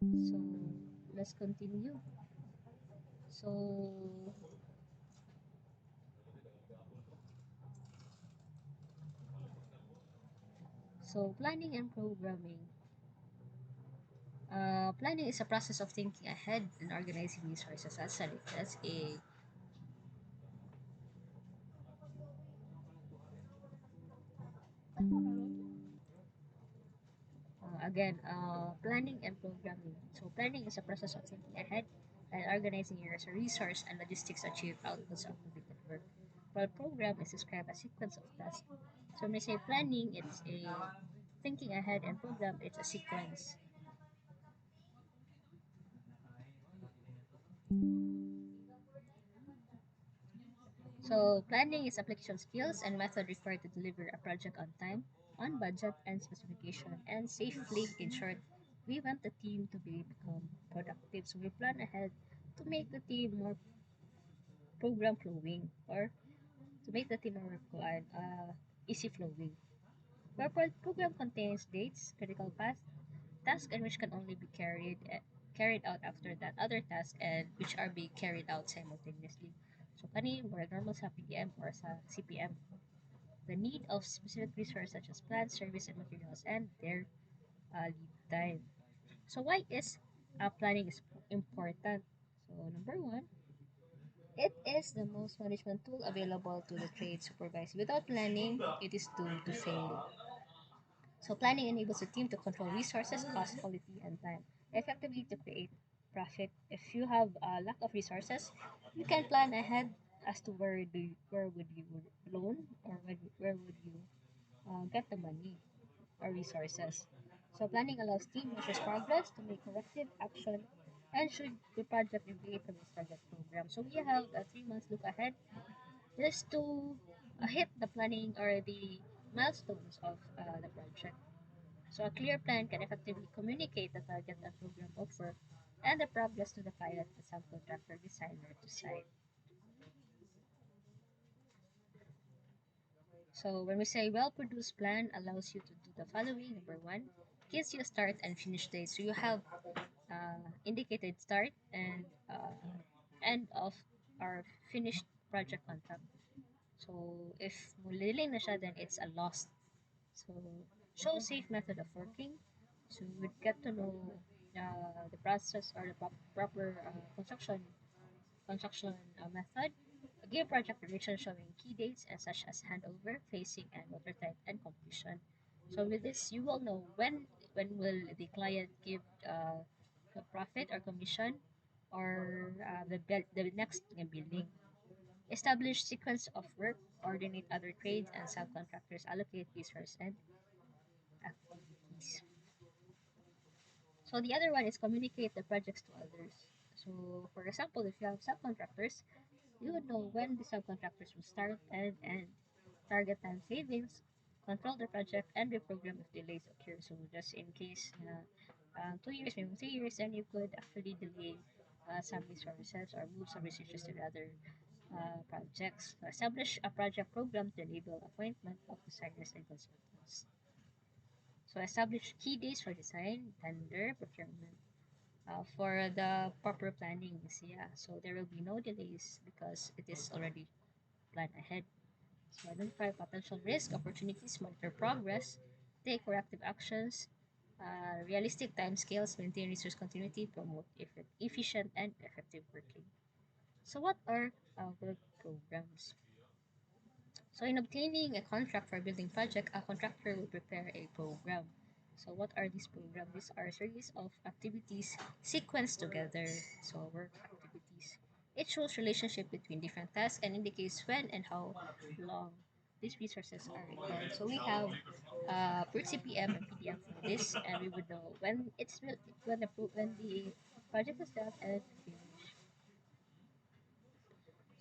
So let's continue. So planning and programming. Planning is a process of thinking ahead and organizing resources. That's a planning and programming. So planning is a process of thinking ahead and organizing your resource and logistics to achieve outputs of completed work. While program is described as sequence of tasks. So when we say planning, it's a thinking ahead, and program it's a sequence. So planning is application skills and method required to deliver a project on time, on budget and specification, and safely. In short, we want the team to become productive. So we plan ahead to make the team more program flowing, or to make the team more easy flowing. Where program contains dates, critical paths, tasks, and which can only be carried out after that other task, and which are being carried out simultaneously. So kani more normal sa PDM or sa CPM. The need of specific resources such as plants, service, and materials, and their lead time. So why is planning is important? So number one, it is the most management tool available to the trade supervisor. Without planning, it is doomed to fail. So planning enables the team to control resources, cost, quality, and time effectively to create profit. If you have a lack of resources, you can plan ahead as to where would you loan, or where would you get the money or resources. So planning allows team measures progress to make corrective action and should the project deviate from its target program. So we have a 3 months look ahead just to hit the planning or the milestones of the project. So a clear plan can effectively communicate the target and program of work and the progress to the client, the subcontractor, designer to site. So when we say well-produced plan allows you to do the following. Number one, gives you a start and finish date. So you have indicated start and end of our finished project contract. So if mulilin na siya, then it's a loss. So show safe method of working. So you would get to know the process or the proper construction method. Give project direction showing key dates and such as handover, phasing, and water type and completion. So with this, you will know when will the client give the profit or commission, or the next billing. Establish sequence of work, coordinate other trades and subcontractors, allocate resources and activities. So the other one is communicate the projects to others. So for example, if you have subcontractors, you would know when the subcontractors will start and end, target time savings, control the project, and reprogram if delays occur. So just in case 2 years, maybe 3 years, then you could actually delay some resources or move some resources to the other projects. So establish a project program to enable appointment of designers and consultants. So establish key dates for design, tender, procurement. For the proper planning, yeah, so there will be no delays because it is already planned ahead. So identify potential risk, opportunities, monitor progress, take corrective actions, realistic timescales, maintain resource continuity, promote efficient and effective working. So what are work programs? So in obtaining a contract for a building project, a contractor will prepare a program. So what are these programs? These are a series of activities sequenced together. So work activities. It shows relationship between different tasks and indicates when and how long these resources are required. So we have per CPM and PDM for this, and we would know when when the project is done and finished.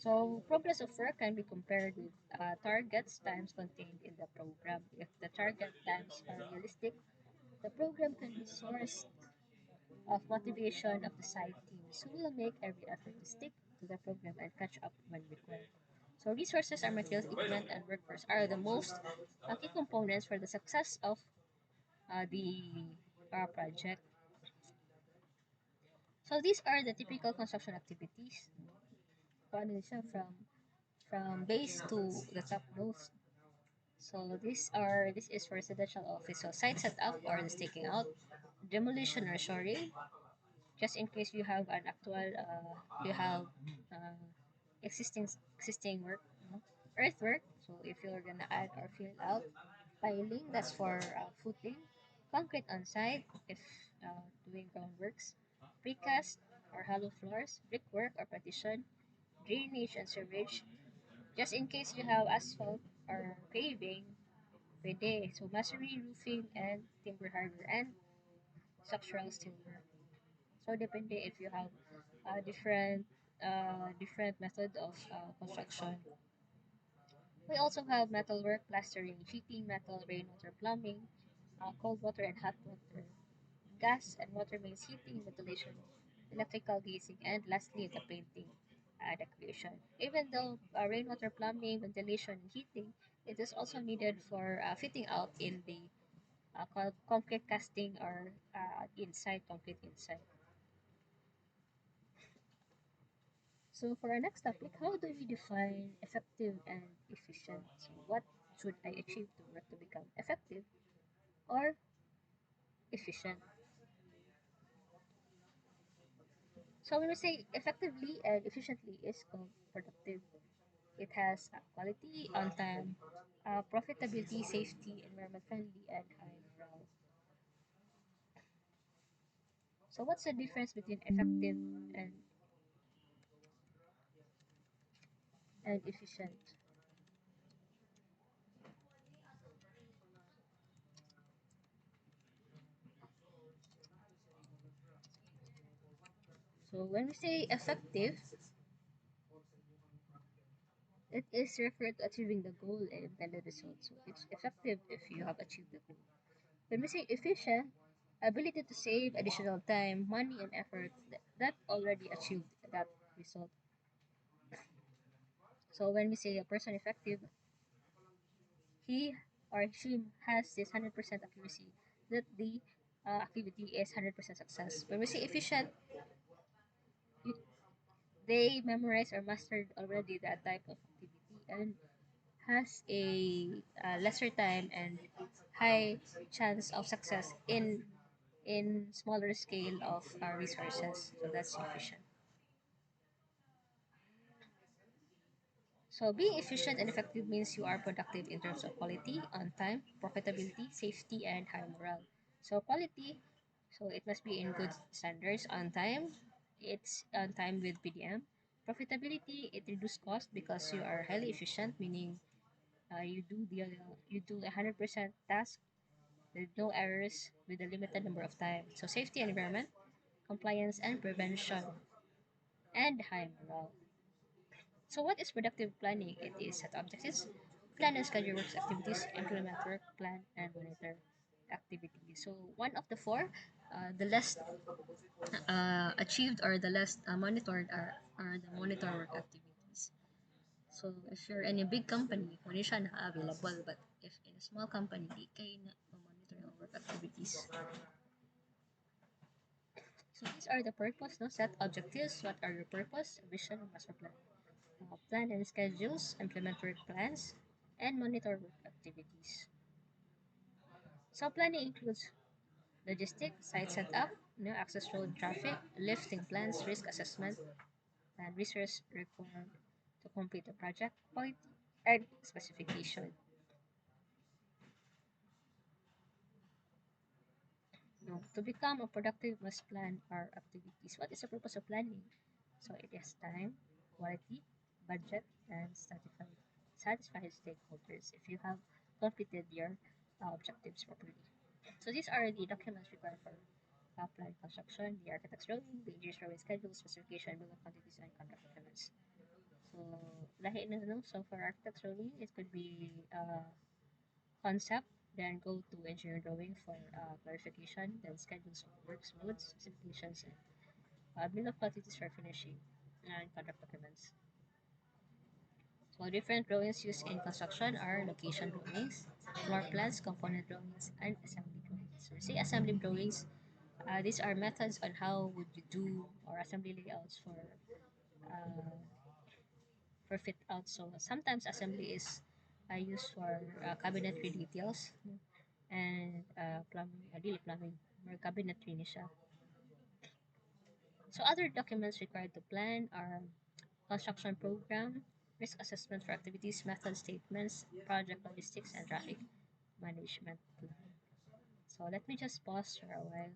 So progress of work can be compared with targets times contained in the program. If the target times are realistic, the program can be source of motivation of the site teams who will make every effort to stick to the program and catch up when required. So resources, our materials, equipment, and workforce are the most key components for the success of the project. So these are the typical construction activities. Paano siya from base to the topmost. So this is for residential office. So site setup or the staking out, demolition or shoring, just in case you have an actual you have uh, existing work, earthwork. So if you're gonna add or fill out, piling, that's for footing, concrete on site if doing groundworks, precast or hollow floors, brickwork or partition, drainage and sewage, just in case you have asphalt or paving, pwede. So masonry, roofing, and timber hardware and structural steelwork. So depende if you have different method of construction. We also have metalwork, plastering, sheeting, metal, rainwater plumbing, cold water and hot water, gas and water mains heating, ventilation, electrical glazing, and lastly the painting, decoration. Even though rainwater plumbing, ventilation, and heating, it is also needed for fitting out in the concrete casting or inside concrete inside. So for our next topic, how do we define effective and efficient? So what should I achieve to work to become effective or efficient? So when we say effectively and efficiently is called productive. It has quality, on time, profitability, safety, environment friendly, and high morale. So what's the difference between effective and efficient? So when we say effective, it is referred to achieving the goal and intended result. So it's effective if you have achieved the goal. When we say efficient, ability to save additional time, money, and effort that already achieved that result. So when we say a person effective, he or she has this 100% accuracy that the activity is 100% success. When we say efficient, they memorize or mastered already that type of activity and has a lesser time and high chance of success in smaller scale of resources. So that's efficient. So being efficient and effective means you are productive in terms of quality, on time, profitability, safety, and high morale. So quality, so it must be in good standards. On time, it's on time with PDM. Profitability, it reduces cost because you are highly efficient, meaning you do 100% task with no errors with a limited number of time. So safety and environment, compliance and prevention, and high morale. So what is productive planning? It is set objectives, plan and schedule work activities, implement work, plan, and monitor activities. So one of the four, the less achieved or the less monitored are the monitor work activities. So if you're in a big company, hindi siya na-available. But if in a small company, di kayo na monitor ang work activities. So these are the purpose, no? Set objectives. What are your purpose, vision, and master plan? Plan and schedules, implement work plans, and monitor work activities. So planning includes logistics, site setup, access road traffic, lifting plans, risk assessment, and resource required to complete the project, quality, and specification. No, to become a productive must plan our activities. What is the purpose of planning? So it is time, quality, budget, and satisfy stakeholders if you have completed your objectives properly. So these are the documents required for plan construction, the architect's drawing, the engineer's drawing schedule, specification, bill of quantities, and contract documents. So lahi na no? So for architect's drawing, it could be concept, then go to engineering drawing for clarification, then schedules of works modes, specifications, and bill of quantities for finishing, and contract documents. So different drawings used in construction are location drawings, floor plans, component drawings, and assembly drawings. So we say assembly drawings, These are methods on how would you do or assembly layouts for fit out. So sometimes assembly is used for cabinetry details and plumbing, really plumbing or cabinetry ni siya. So other documents required to plan are construction program, risk assessment for activities, method statements, project logistics, and traffic management plan. So let me just pause for a while.